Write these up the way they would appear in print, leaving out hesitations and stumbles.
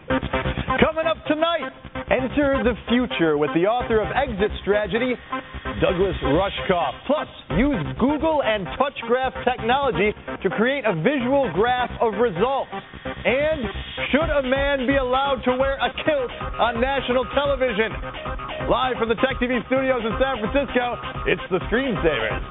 Coming up tonight, enter the future with the author of Exit Strategy, Douglas Rushkoff. Plus, use Google and touch graph technology to create a visual graph of results. And should a man be allowed to wear a kilt on national television? Live from the Tech TV studios in San Francisco, it's the Screensavers.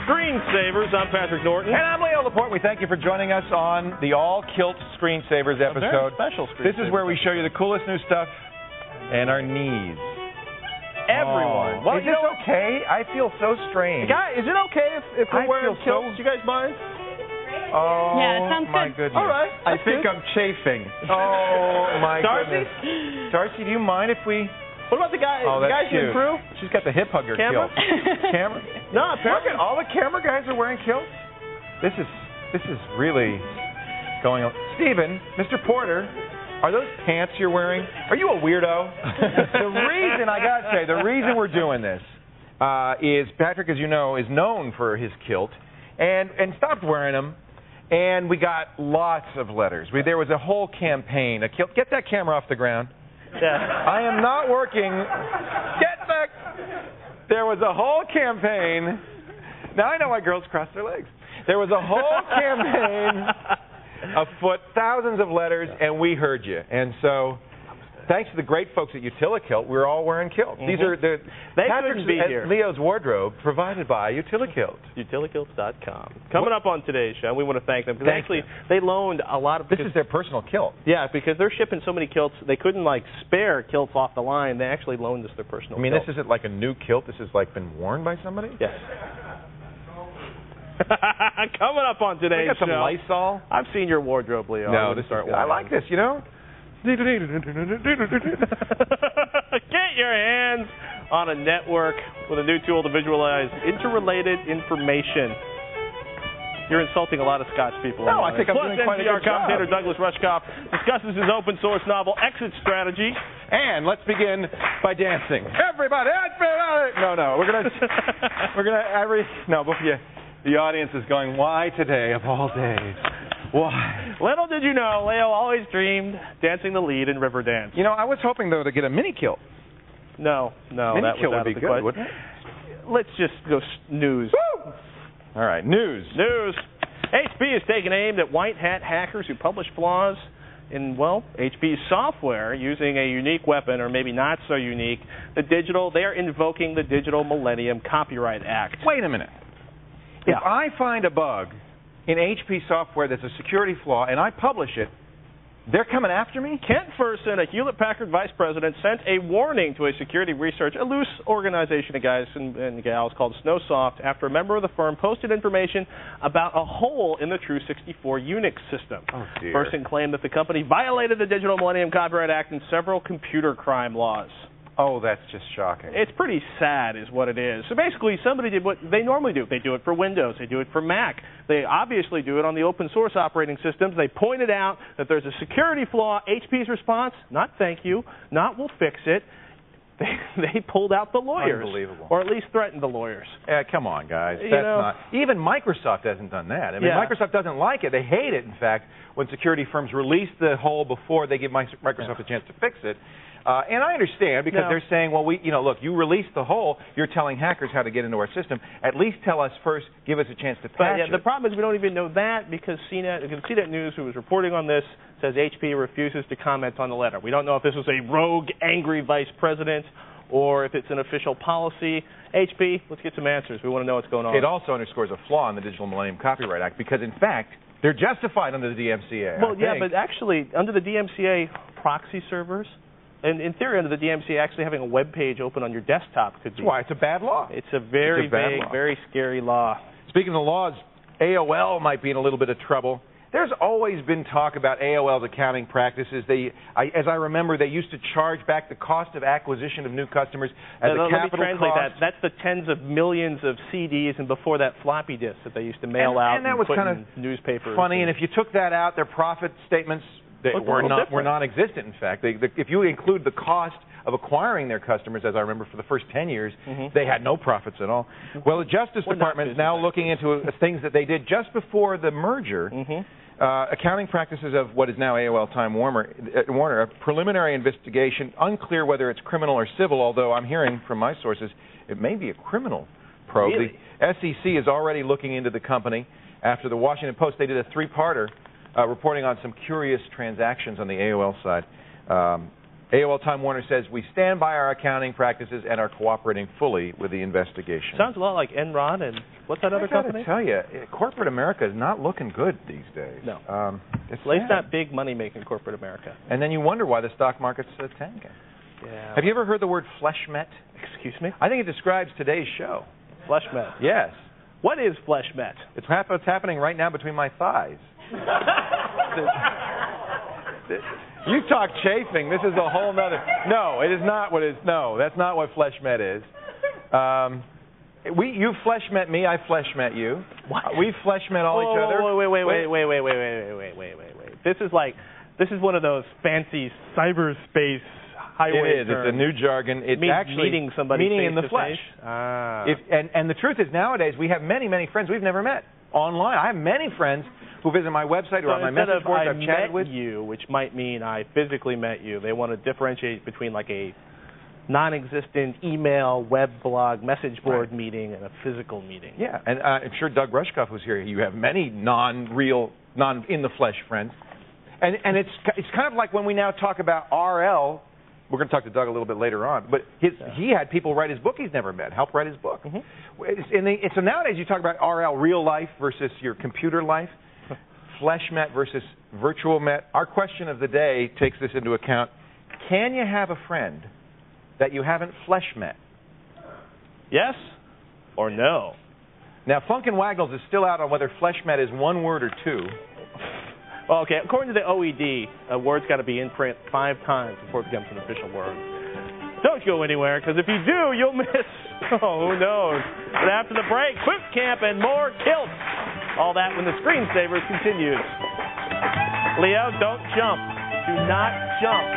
Screensavers. I'm Patrick Norton. And I'm Leo Laporte. We thank you for joining us on the All-Kilt Screensavers episode. A very special Screensavers. This is where we show you the coolest new stuff and our needs. Everyone. Well, is this okay? I feel so strange. Guys, is it okay if we're wearing kilts? Do you guys mind? Oh, yeah, it sounds my good. goodness. All right. I think I'm chafing. Oh, my goodness. Darcy, do you mind if we... What about the guys? Oh, the guys in the crew? She's got the hip hugger Camera? kilt. Camera? No, apparently. Look at all the camera guys are wearing kilts. This is really going on. Steven, Mr. Porter, are those pants you're wearing? Are you a weirdo? The reason we're doing this is Patrick, as you know, is known for his kilt and stopped wearing them. And we got lots of letters. There was a whole campaign. A kilt. Get that camera off the ground. Yeah. I am not working. Get back. There was a whole campaign. Now I know why girls cross their legs. There was a whole campaign afoot, thousands of letters, and we heard you. And so, thanks to the great folks at Utilikilt, we're all wearing kilts. Mm-hmm. These are they couldn't be here. Leo's wardrobe provided by Utilikilt. Utilikilts.com. Coming up on today's show, we want to thank them because they loaned a lot of. This is their personal kilt. Yeah, because they're shipping so many kilts, they couldn't spare kilts off the line. They actually loaned us their personal. I mean, kilt. this isn't like a new kilt. This has been worn by somebody. Yes. Coming up on today's show. We got some Lysol. I've seen your wardrobe, Leo. No, I like this. You know. Get your hands on a network with a new tool to visualize interrelated information. You're insulting a lot of Scotch people. No, I think I'm doing quite a good job. commentator Douglas Rushkoff discusses his open source novel Exit Strategy. And let's begin by dancing. Everybody, the audience is going, why today of all days? Why? Little did you know, Leo always dreamed dancing the lead in Riverdance. You know, I was hoping, though, to get a mini kilt. No, mini kilt would be good, wouldn't it? Let's just go news. Woo! All right, news. HP is taking aim at white hat hackers who publish flaws in, HP's software using a unique weapon, or maybe not so unique, they're invoking the Digital Millennium Copyright Act. Wait a minute. Yeah. If I find a bug in HP software that's a security flaw and I publish it, they're coming after me? Kent Fersen, a Hewlett-Packard vice president, sent a warning to a security research, a loose organization of guys and gals called Snowsoft, after a member of the firm posted information about a hole in the True64 Unix system. Oh, dear. Fersen claimed that the company violated the Digital Millennium Copyright Act and several computer crime laws. Oh, that's just shocking. It's pretty sad is what it is. So basically, somebody did what they normally do. They do it for Windows. They do it for Mac. They obviously do it on the open source operating systems. They pointed out that there's a security flaw. HP's response, not thank you, not we'll fix it. They pulled out the lawyers. Unbelievable. Or at least threatened the lawyers. Come on, guys. Even Microsoft hasn't done that. I mean, Microsoft doesn't like it. They hate it, in fact, when security firms release the hole before they give Microsoft a chance to fix it. And I understand, because they're saying, well, look, you released the hole, you're telling hackers how to get into our system. At least tell us first, give us a chance to patch it. The problem is we don't even know that, because CNET News, who was reporting on this, says HP refuses to comment on the letter. We don't know if this was a rogue, angry vice president or if it's an official policy. HP, let's get some answers. We want to know what's going on. It also underscores a flaw in the Digital Millennium Copyright Act, because, in fact, they're justified under the DMCA. Well, yeah, but actually, under the DMCA, proxy servers, and in theory, under the DMCA, actually having a web page open on your desktop could be. That's why it's a bad law. It's a very vague, very scary law. Speaking of laws, AOL might be in a little bit of trouble There's always been talk about AOL's accounting practices. As I remember, they used to charge back the cost of acquisition of new customers as a capital let me translate cost. that. That's the tens of millions of CDs and before that floppy disks that they used to mail out and that was put kind in of newspapers. Funny, and if you took that out, their profit statements were non-existent. In fact, if you include the cost of acquiring their customers, as I remember, for the first 10 years, they had no profits at all. Well, the Justice Department is now looking into things that they did just before the merger. Accounting practices of what is now AOL Time Warner, a preliminary investigation, unclear whether it's criminal or civil, although I'm hearing from my sources it may be a criminal probe. Really? The SEC is already looking into the company. After the Washington Post, they did a three-parter reporting on some curious transactions on the AOL side. AOL Time Warner says, we stand by our accounting practices and are cooperating fully with the investigation. Sounds a lot like Enron and what's that other company? I tell you, corporate America is not looking good these days. No. It's at least sad. not big money-making corporate America. And then you wonder why the stock market's tanking. Yeah. Have you ever heard the word fleshmet? Excuse me? I think it describes today's show. Fleshmet. Yes. What is fleshmet? It's happening right now between my thighs. You talk chafing. This is a whole nother. No, it is not what it is. No, that's not what fleshmet is. You fleshmet me. I fleshmet you. What? We fleshmet all each other. Wait. This is one of those fancy cyberspace highway It is. terms. It's a new jargon. It's actually meeting somebody meeting face in the to flesh. face. Ah. And the truth is, nowadays we have many friends we've never met online. I have many friends who visit my website or on my message boards I've chatted with. You, which might mean I physically met you. They want to differentiate between like a non-existent email, web blog, message board meeting and a physical meeting. Yeah, and I'm sure Doug Rushkoff was here. You have many non-real, non-in-the-flesh friends. And it's kind of like when we now talk about RL. We're going to talk to Doug a little bit later on. But he had people write his book he's never met, help write his book. So nowadays you talk about RL, real life versus your computer life, fleshmet versus virtual met. Our question of the day takes this into account. Can you have a friend that you haven't flesh met? Yes or no? Now, Funk and Waggles is still out on whether flesh met is one word or two. Well, okay, according to the OED, a word's got to be in print 5 times before it becomes an official word. Don't go anywhere, because if you do, you'll miss, who knows. But after the break, Quick Camp and more kilts. All that when the Screensavers continues. Leo, don't jump. Do not jump.